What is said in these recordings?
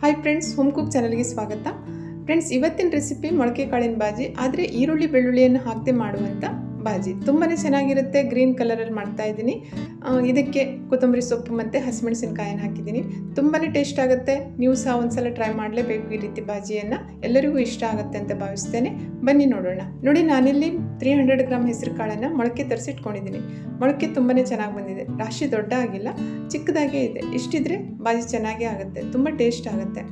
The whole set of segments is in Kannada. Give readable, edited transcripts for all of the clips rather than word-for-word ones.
ಹಾಯ್ ಫ್ರೆಂಡ್ಸ್, ಹೋಮ್ ಕುಕ್ ಚಾನಲ್ಗೆ ಸ್ವಾಗತ. ಫ್ರೆಂಡ್ಸ್, ಇವತ್ತಿನ ರೆಸಿಪಿ ಮೊಳಕೆ ಕಾಳಿನ ಬಾಜಿ, ಆದರೆ ಈರುಳ್ಳಿ ಬೆಳ್ಳುಳ್ಳಿಯನ್ನು ಹಾಕದೆ ಮಾಡುವಂಥ ಬಾಜಿ ತುಂಬಾ ಚೆನ್ನಾಗಿರುತ್ತೆ. ಗ್ರೀನ್ ಕಲರಲ್ಲಿ ಮಾಡ್ತಾ ಇದ್ದೀನಿ. ಇದಕ್ಕೆ ಕೊತ್ತಂಬರಿ ಸೊಪ್ಪು ಮತ್ತು ಹಸಿಮೆಣಸಿನಕಾಯನ್ನು ಹಾಕಿದ್ದೀನಿ. ತುಂಬಾ ಟೇಸ್ಟ್ ಆಗುತ್ತೆ. ನೀವು ಸಹ ಒಂದ್ಸಲ ಟ್ರೈ ಮಾಡಲೇಬೇಕು ಈ ರೀತಿ ಬಾಜಿಯನ್ನು. ಎಲ್ಲರಿಗೂ ಇಷ್ಟ ಆಗುತ್ತೆ ಅಂತ ಭಾವಿಸ್ತೇನೆ. ಬನ್ನಿ ನೋಡೋಣ. ನೋಡಿ, ನಾನಿಲ್ಲಿ 300 ಗ್ರಾಮ್ ಹೆಸರು ಕಾಳನ್ನು ಮೊಳಕೆ ತರಿಸಿಟ್ಕೊಂಡಿದ್ದೀನಿ. ಮೊಳಕೆ ತುಂಬಾ ಚೆನ್ನಾಗಿ ಬಂದಿದೆ. ರಾಶಿ ದೊಡ್ಡ ಆಗಿಲ್ಲ, ಚಿಕ್ಕದಾಗೇ ಇದೆ. ಇಷ್ಟಿದ್ರೆ ಬಾಜಿ ಚೆನ್ನಾಗೇ ಆಗುತ್ತೆ, ತುಂಬ ಟೇಸ್ಟ್ ಆಗುತ್ತೆ.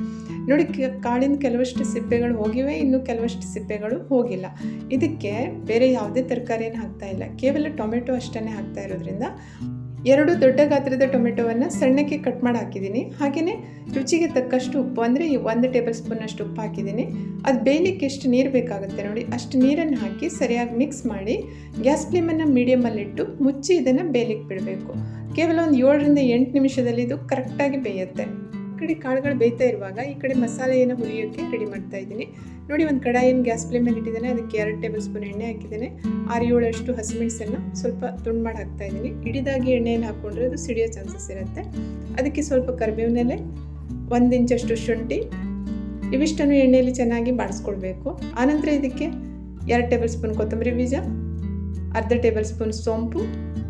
ನೋಡಿ, ಕಾಳಿನ ಕೆಲವಷ್ಟು ಸಿಪ್ಪೆಗಳು ಹೋಗಿವೆ, ಇನ್ನು ಕೆಲವಷ್ಟು ಸಿಪ್ಪೆಗಳು ಹೋಗಿಲ್ಲ. ಇದಕ್ಕೆ ಬೇರೆ ಯಾವುದೇ ತರಕಾರಿಯನ್ನು ಹಾಕ್ತಾ ಇಲ್ಲ, ಕೇವಲ ಟೊಮೆಟೊ ಅಷ್ಟೇ ಹಾಕ್ತಾ ಇರೋದ್ರಿಂದ 2 ದೊಡ್ಡ ಗಾತ್ರದ ಟೊಮೆಟೊವನ್ನು ಸಣ್ಣಕ್ಕೆ ಕಟ್ ಮಾಡಿ ಹಾಕಿದ್ದೀನಿ. ಹಾಗೆಯೇ ರುಚಿಗೆ ತಕ್ಕಷ್ಟು ಉಪ್ಪು, ಅಂದರೆ 1 ಟೇಬಲ್ ಸ್ಪೂನಷ್ಟು ಉಪ್ಪು ಹಾಕಿದ್ದೀನಿ. ಅದು ಬೇಯಲಿಕ್ಕೆ ಎಷ್ಟು ನೀರು ಬೇಕಾಗುತ್ತೆ ನೋಡಿ, ಅಷ್ಟು ನೀರನ್ನು ಹಾಕಿ ಸರಿಯಾಗಿ ಮಿಕ್ಸ್ ಮಾಡಿ ಗ್ಯಾಸ್ ಫ್ಲೇಮನ್ನು ಮೀಡಿಯಮಲ್ಲಿಟ್ಟು ಮುಚ್ಚಿ ಇದನ್ನು ಬೇಯಲಿಕ್ಕೆ ಬಿಡಬೇಕು. ಕೇವಲ ಒಂದು 7 ರಿಂದ 8 ನಿಮಿಷದಲ್ಲಿ ಇದು ಕರೆಕ್ಟಾಗಿ ಬೇಯುತ್ತೆ. ಈ ಕಡೆ ಕಾಳುಗಳು ಬೇಯ್ತಾ ಇರುವಾಗ ಈ ಕಡೆ ಮಸಾಲೆಯನ್ನು ಹುರಿಯೋಕ್ಕೆ ರೆಡಿ ಮಾಡ್ತಾ ಇದ್ದೀನಿ. ನೋಡಿ, ಒಂದು ಕಡಾಯಿಯನ್ನು ಗ್ಯಾಸ್ ಫ್ಲೇಮಲ್ಲಿ ಇಟ್ಟಿದ್ದೇನೆ. ಅದಕ್ಕೆ 2 ಟೇಬಲ್ ಸ್ಪೂನ್ ಎಣ್ಣೆ ಹಾಕಿದ್ದೇನೆ. 6-7 ಅಷ್ಟು ಹಸಿಮೆಣಸನ್ನು ಸ್ವಲ್ಪ ತುಂಡು ಮಾಡಿ ಹಾಕ್ತಾ ಇದ್ದೀನಿ. ಇಡಿದಾಗಿ ಎಣ್ಣೆಯಲ್ಲಿ ಹಾಕ್ಕೊಂಡ್ರೆ ಅದು ಸಿಡಿಯೋ ಚಾನ್ಸಸ್ ಇರುತ್ತೆ. ಅದಕ್ಕೆ ಸ್ವಲ್ಪ ಕರಿಬೇವಿನ ಎಲೆ, 1 ಇಂಚಷ್ಟು ಶುಂಠಿ, ಇವಿಷ್ಟನ್ನು ಎಣ್ಣೆಯಲ್ಲಿ ಚೆನ್ನಾಗಿ ಬಾಡಿಸ್ಕೊಳ್ಬೇಕು. ಆನಂತರ ಇದಕ್ಕೆ 2 ಟೇಬಲ್ ಸ್ಪೂನ್ ಕೊತ್ತಂಬರಿ ಬೀಜ, ಅರ್ಧ ಟೇಬಲ್ ಸ್ಪೂನ್ ಸೋಂಪು,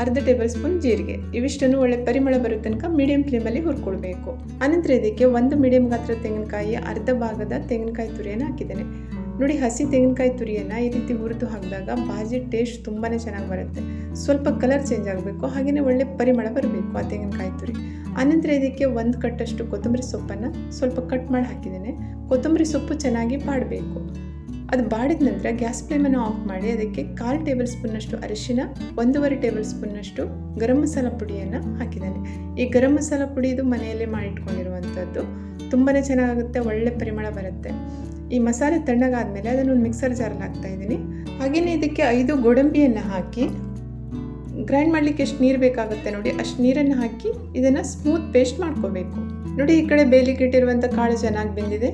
ಅರ್ಧ ಟೇಬಲ್ ಸ್ಪೂನ್ ಜೀರಿಗೆ, ಇವಿಷ್ಟನ್ನು ಒಳ್ಳೆ ಪರಿಮಳ ಬರೋ ತನಕ ಮೀಡಿಯಂ ಫ್ಲೇಮಲ್ಲಿ ಹುರ್ಕೊಳ್ಬೇಕು. ಆನಂತರ ಇದಕ್ಕೆ 1 ಮೀಡಿಯಂ ಗಾತ್ರದ ತೆಂಗಿನಕಾಯಿ, ಅರ್ಧ ಭಾಗದ ತೆಂಗಿನಕಾಯಿ ತುರಿಯನ್ನು ಹಾಕಿದ್ದೇನೆ. ನೋಡಿ, ಹಸಿ ತೆಂಗಿನಕಾಯಿ ತುರಿಯನ್ನು ಈ ರೀತಿ ಹುರಿದು ಹಾಕಿದಾಗ ಬಾಜಿ ಟೇಸ್ಟ್ ತುಂಬಾ ಚೆನ್ನಾಗಿ ಬರುತ್ತೆ. ಸ್ವಲ್ಪ ಕಲರ್ ಚೇಂಜ್ ಆಗಬೇಕು, ಹಾಗೆಯೇ ಒಳ್ಳೆ ಪರಿಮಳ ಬರಬೇಕು ಆ ತೆಂಗಿನಕಾಯಿ ತುರಿ. ಆನಂತರ ಇದಕ್ಕೆ 1 ಕಟ್ಟಷ್ಟು ಕೊತ್ತಂಬರಿ ಸೊಪ್ಪನ್ನು ಸ್ವಲ್ಪ ಕಟ್ ಮಾಡಿ ಹಾಕಿದ್ದೇನೆ. ಕೊತ್ತಂಬರಿ ಸೊಪ್ಪು ಚೆನ್ನಾಗಿ ಬಾಡಬೇಕು. ಅದು ಬಾಡಿದ ನಂತರ ಗ್ಯಾಸ್ ಫ್ಲೇಮನ್ನು ಆಫ್ ಮಾಡಿ ಅದಕ್ಕೆ 1/4 ಟೇಬಲ್ ಸ್ಪೂನ್ನಷ್ಟು ಅರಿಶಿನ, 1.5 ಟೇಬಲ್ ಸ್ಪೂನ್ನಷ್ಟು ಗರಂ ಮಸಾಲ ಪುಡಿಯನ್ನು ಹಾಕಿದ್ದೇನೆ. ಈ ಗರಂ ಮಸಾಲ ಪುಡಿ ಇದು ಮನೆಯಲ್ಲೇ ಮಾಡಿಟ್ಕೊಂಡಿರುವಂಥದ್ದು. ತುಂಬಾ ಚೆನ್ನಾಗುತ್ತೆ, ಒಳ್ಳೆ ಪರಿಮಳ ಬರುತ್ತೆ. ಈ ಮಸಾಲೆ ತಣ್ಣಗಾದ್ಮೇಲೆ ಅದನ್ನು ಒಂದು ಮಿಕ್ಸರ್ ಜಾರಲ್ಲಿ ಹಾಕ್ತಾ ಇದ್ದೀನಿ. ಹಾಗೆಯೇ ಇದಕ್ಕೆ 5 ಗೋಡಂಬಿಯನ್ನು ಹಾಕಿ ಗ್ರೈಂಡ್ ಮಾಡಲಿಕ್ಕೆ ಎಷ್ಟು ನೀರು ಬೇಕಾಗುತ್ತೆ ನೋಡಿ, ಅಷ್ಟು ನೀರನ್ನು ಹಾಕಿ ಇದನ್ನು ಸ್ಮೂತ್ ಪೇಸ್ಟ್ ಮಾಡ್ಕೋಬೇಕು. ನೋಡಿ, ಈ ಕಡೆ ಬೇಯಲಿಕ್ಕೆ ಇಟ್ಟಿರುವಂಥ ಕಾಳು ಚೆನ್ನಾಗಿ ಬೆಂದಿದೆ,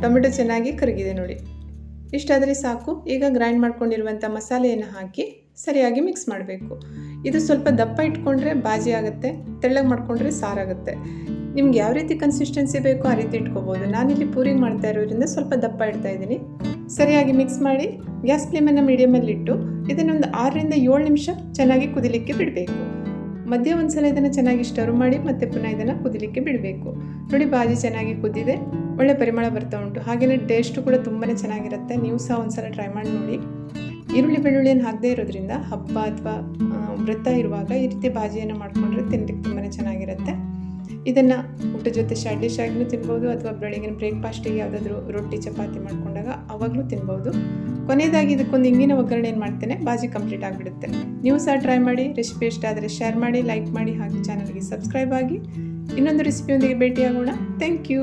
ಟೊಮೆಟೊ ಚೆನ್ನಾಗಿ ಕರಗಿದೆ. ನೋಡಿ, ಇಷ್ಟಾದರೆ ಸಾಕು. ಈಗ ಗ್ರೈಂಡ್ ಮಾಡ್ಕೊಂಡಿರುವಂಥ ಮಸಾಲೆಯನ್ನು ಹಾಕಿ ಸರಿಯಾಗಿ ಮಿಕ್ಸ್ ಮಾಡಬೇಕು. ಇದು ಸ್ವಲ್ಪ ದಪ್ಪ ಇಟ್ಕೊಂಡ್ರೆ ಬಾಜಿ ಆಗುತ್ತೆ, ತೆಳ್ಳಗೆ ಮಾಡಿಕೊಂಡ್ರೆ ಸಾರಾಗುತ್ತೆ. ನಿಮ್ಗೆ ಯಾವ ರೀತಿ ಕನ್ಸಿಸ್ಟೆನ್ಸಿ ಬೇಕೋ ಆ ರೀತಿ ಇಟ್ಕೋಬೋದು. ನಾನಿಲ್ಲಿ ಪೂರಿಗೆ ಮಾಡ್ತಾ ಇರೋದ್ರಿಂದ ಸ್ವಲ್ಪ ದಪ್ಪ ಇಡ್ತಾ ಇದ್ದೀನಿ. ಸರಿಯಾಗಿ ಮಿಕ್ಸ್ ಮಾಡಿ ಗ್ಯಾಸ್ ಫ್ಲೇಮನ್ನು ಮೀಡಿಯಮಲ್ಲಿಟ್ಟು ಇದನ್ನೊಂದು 6 ರಿಂದ 7 ನಿಮಿಷ ಚೆನ್ನಾಗಿ ಕುದಿಲಿಕ್ಕೆ ಬಿಡಬೇಕು. ಮಧ್ಯೆ ಒಂದ್ಸಲ ಇದನ್ನು ಚೆನ್ನಾಗಿ ಸ್ಟರ್ ಮಾಡಿ ಮತ್ತೆ ಪುನಃ ಇದನ್ನು ಕುದಿಲಿಕ್ಕೆ ಬಿಡಬೇಕು. ನೋಡಿ, ಬಾಜಿ ಚೆನ್ನಾಗಿ ಕುದ್ದಿದೆ, ಒಳ್ಳೆ ಪರಿಮಳ ಬರ್ತಾ ಉಂಟು. ಹಾಗೆಯೇ ಟೇಸ್ಟು ಕೂಡ ತುಂಬಾ ಚೆನ್ನಾಗಿರುತ್ತೆ. ನೀವು ಸಹ ಒಂದ್ಸಲ ಟ್ರೈ ಮಾಡಿ ನೋಡಿ. ಈರುಳ್ಳಿ ಬೆಳ್ಳುಳ್ಳಿಯನ್ನು ಹಾಕದೇ ಇರೋದ್ರಿಂದ ಹಬ್ಬ ಅಥವಾ ವ್ರತ ಇರುವಾಗ ಈ ರೀತಿ ಬಾಜಿಯನ್ನು ಮಾಡಿಕೊಂಡ್ರೆ ತಿನ್ನಲಿಕ್ಕೆ ತುಂಬಾ ಚೆನ್ನಾಗಿರುತ್ತೆ. ಇದನ್ನು ಊಟದ ಜೊತೆ ಸೈಡ್ ಡಿಶ್ ಆಗಿನೂ ತಿನ್ಬೋದು, ಅಥವಾ ಬೆಳಗಿನ ಬ್ರೇಕ್ಫಾಸ್ಟಿಗೆ ಯಾವುದಾದ್ರೂ ರೊಟ್ಟಿ ಚಪಾತಿ ಮಾಡ್ಕೊಂಡಾಗ ಅವಾಗಲೂ ತಿನ್ಬೋದು. ಕೊನೆಯದಾಗಿ ಇದಕ್ಕೊಂದು ಇಂಗಿನ ಒಗ್ಗರಣೆ ಏನು ಮಾಡ್ತೇನೆ, ಬಾಜಿ ಕಂಪ್ಲೀಟ್ ಆಗಿಬಿಡುತ್ತೆ. ನೀವು ಸಹ ಟ್ರೈ ಮಾಡಿ. ರೆಸಿಪಿ ಇಷ್ಟ ಆದರೆ ಶೇರ್ ಮಾಡಿ, ಲೈಕ್ ಮಾಡಿ, ಹಾಗೆ ಚಾನಲ್ಗೆ ಸಬ್ಸ್ಕ್ರೈಬ್ ಆಗಿ. ಇನ್ನೊಂದು ರೆಸಿಪಿಯೊಂದಿಗೆ ಭೇಟಿಯಾಗೋಣ. Thank you.